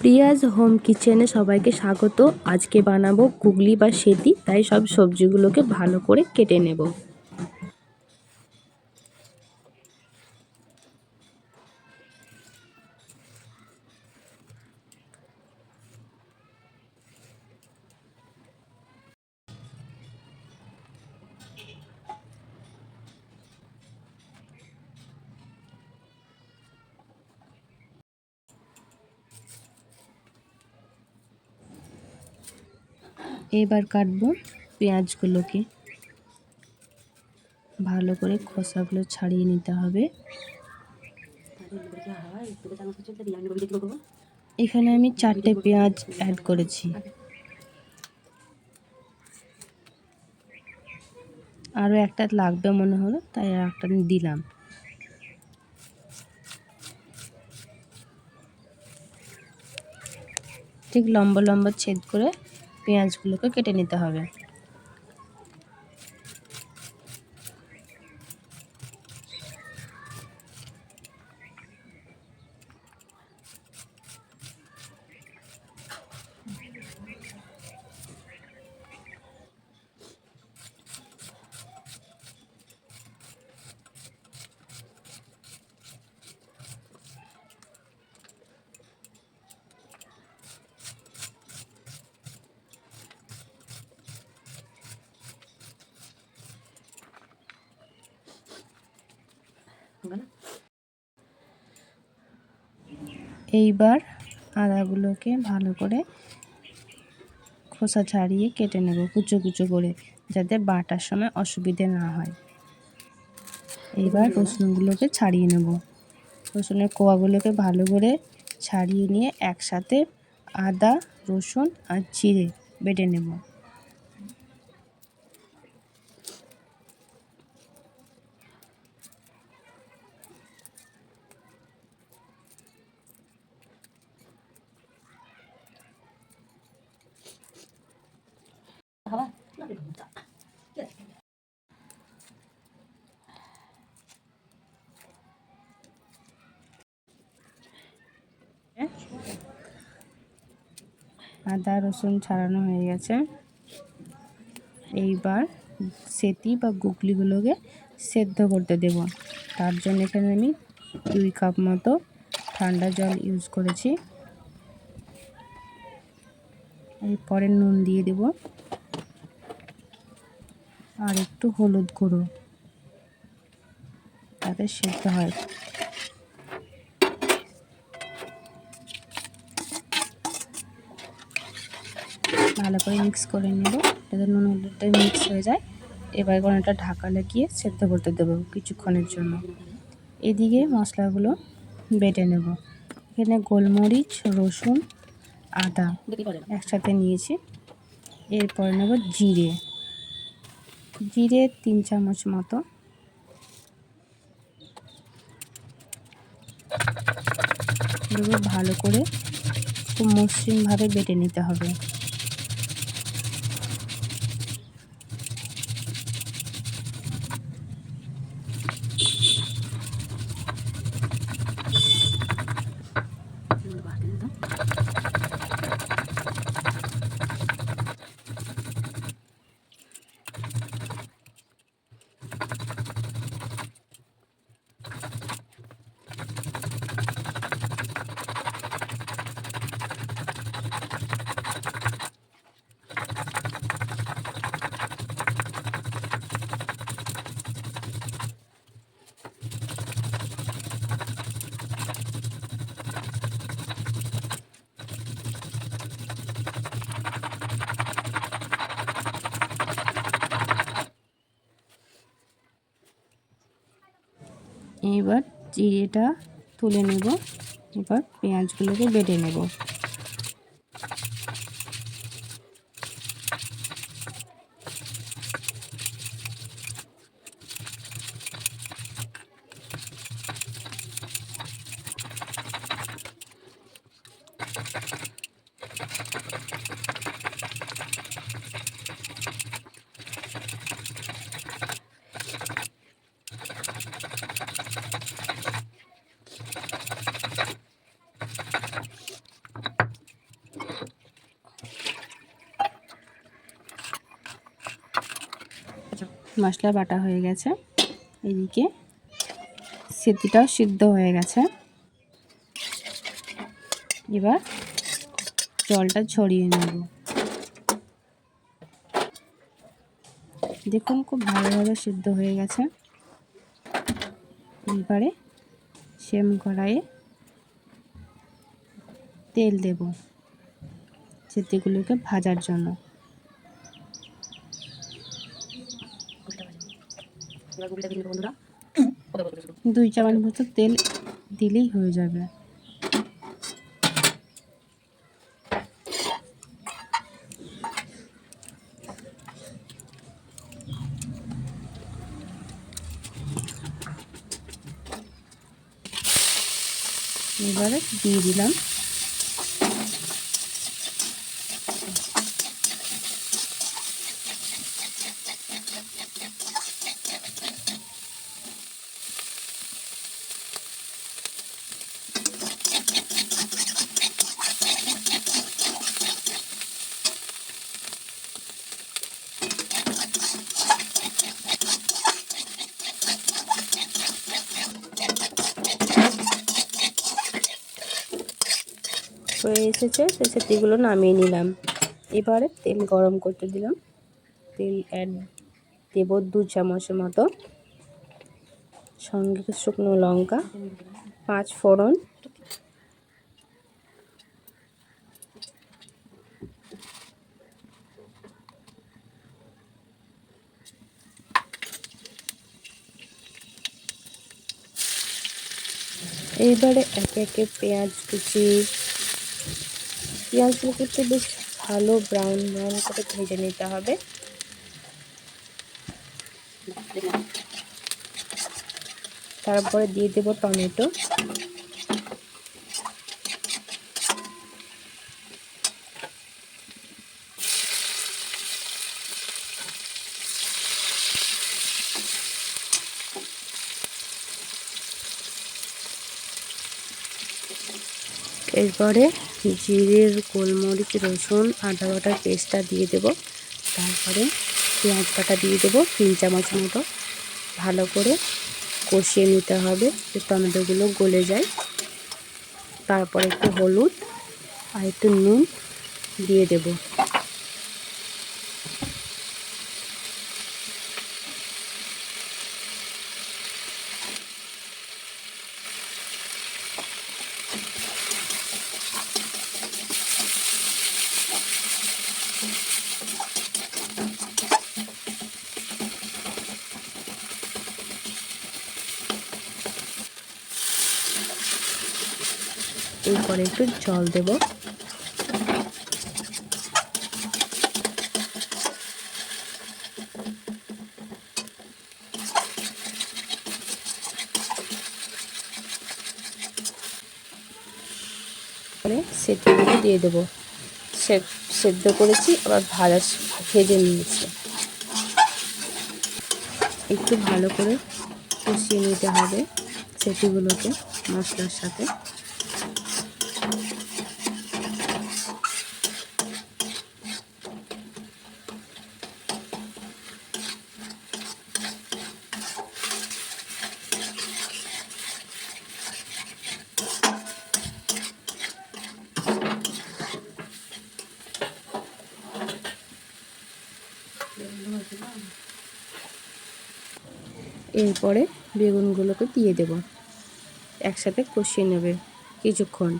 প্রিয়াজ home কিচেনে সবাইকে স্বাগত। আজকে বানাবো গুগলি বা সেতি, তাই সব সবজিগুলোকে ভালো করে কেটে নেব। এবার কাটবো পেঁয়াজগুলোকে, ভালো করে খোসাগুলো ছাড়িয়ে নিতে হবে। এখানে আমি 4টে পেঁয়াজ অ্যাড করেছি, আরও একটা লাগবে মনে হলো তাই আর একটা দিলাম। ঠিক লম্বা লম্বা ছেদ করে পেঁয়াজগুলোকে কেটে নিতে হবে। এইবার আদাগুলোকে ভালো করে খোসা ছাড়িয়ে কেটে নেব কুচো কুচো করে, যাতে বাটার সময় অসুবিধে না হয়। এইবার রসুনগুলোকে ছাড়িয়ে নেব। রসুনের কোয়াগুলোকে ভালো করে ছাড়িয়ে নিয়ে একসাথে আদা, রসুন আর জিরে বেটে নেব। আদা রসুন ছাড়ানো হয়ে গেছে। এইবার সেতি বা গুগলিগুলোকে সেদ্ধ করতে দেব। তার জন্য এখানে আমি 2 কাপ মতো ঠান্ডা জল ইউজ করেছি। এরপরে নুন দিয়ে দেব আর একটু হলুদ গুঁড়ো, তাতে সেদ্ধ হয়। ভালো করে মিক্স করে নেব যাতে নুন হলুদটা মিক্স হয়ে যায়। এবার একটা ঢাকা লাগিয়ে সেদ্ধ করতে দেবো কিছুক্ষণের জন্য। এদিকে মশলাগুলো বেটে নেব। এখানে গোলমরিচ, রসুন, আদা একসাথে নিয়েছি। এরপর নেব জিরে 3 চামচ মতো। এগুলো ভালো করে খুব মসৃণভাবে বেটে নিতে হবে। এবার জিরেটা তুলে নেব। এবার পেঁয়াজগুলোকে বেটে নেব। মশলা বাটা হয়ে গেছে। এদিকে সেটিটাও সিদ্ধ হয়ে গেছে। এবার জলটা ছড়িয়ে নেব। দেখুন খুব ভালোভাবে সিদ্ধ হয়ে গেছে। এবারে সেম কড়াইয়ে তেল দেব সেটিগুলোকে ভাজার জন্য। 2 চামচ মতো তেল দিলেই হয়ে যাবে। এবারে দিয়ে দিলাম হয়ে এসেছে, সেটিগুলো নামিয়ে নিলাম। এবারে তেল গরম করতে দিলাম। তেল দেব 2 চামচের মতো, সঙ্গে শুকনো লঙ্কা, 5 ফোড়ন, এবারে একে একে পেঁয়াজ কুচি, পেঁয়াজগুলোকে বেশ ভালো ব্রাউন করে ভেজে নিতে হবে। তারপরে দিয়ে দেব টমেটো, এরপরে জিরের, গোলমরিচ, রসুন, আদা বাটার পেস্টটা দিয়ে দেব। তারপরে পেঁয়াজ বাটা দিয়ে দেব 3 চামচ মতো। ভালো করে কষিয়ে নিতে হবে যে টমেটোগুলো গলে যায়। তারপরে একটু হলুদ আর একটু নুন দিয়ে দেব। এরপরে একটু জল দেব। সেটিগুলো দিয়ে দেবো। সেদ্ধ করেছি, আবার ভেজে নিয়েছি। একটু ভালো করে কষিয়ে নিতে হবে সেটিগুলোকে মশলার সাথে। এরপরে বেগুনগুলোকে দিয়ে দেব, একসাথে কষিয়ে নেবে কিছুক্ষণ।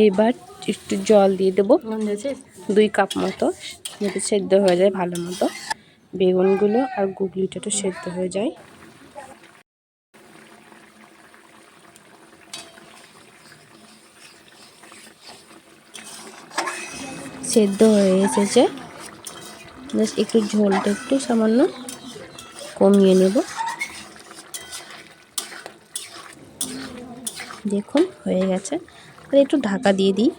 এইবার একটু জল দিয়ে দেবো 2 কাপ মতো, যাতে সেদ্ধ হয়ে যায় ভালো মতো বেগুনগুলো আর গুগলিটা একটু সেদ্ধ হয়ে যায়। সেদ্ধ হয়ে এসেছে, জাস্ট একটু ঝোলটা একটু সামান্য কমিয়ে নেব। দেখুন হয়ে গেছে, আর একটু ঢাকা দিয়ে দিই।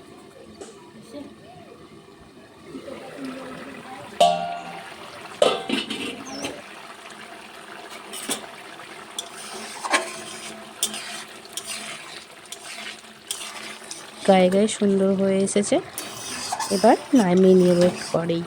গায়ে গায়ে সুন্দর হয়ে এসেছে, এবার নামিয়ে নেব একটু পরেই।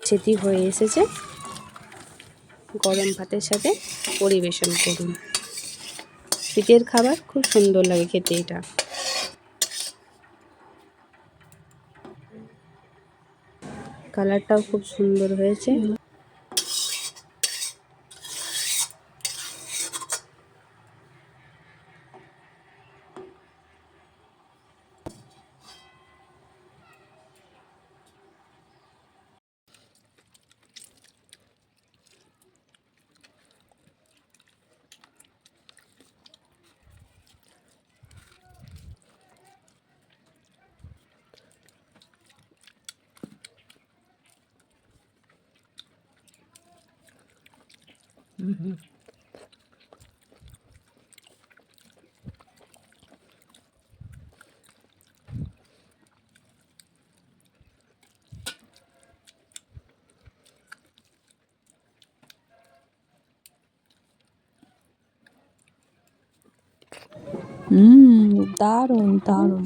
সেটি হয়ে এসেছে, গরম ভাতের সাথে পরিবেশন করুন। শীতের খাবার খুব সুন্দর লাগে খেতে এটা। কালারটাও খুব সুন্দর হয়েছে। দারুণ দারুণ।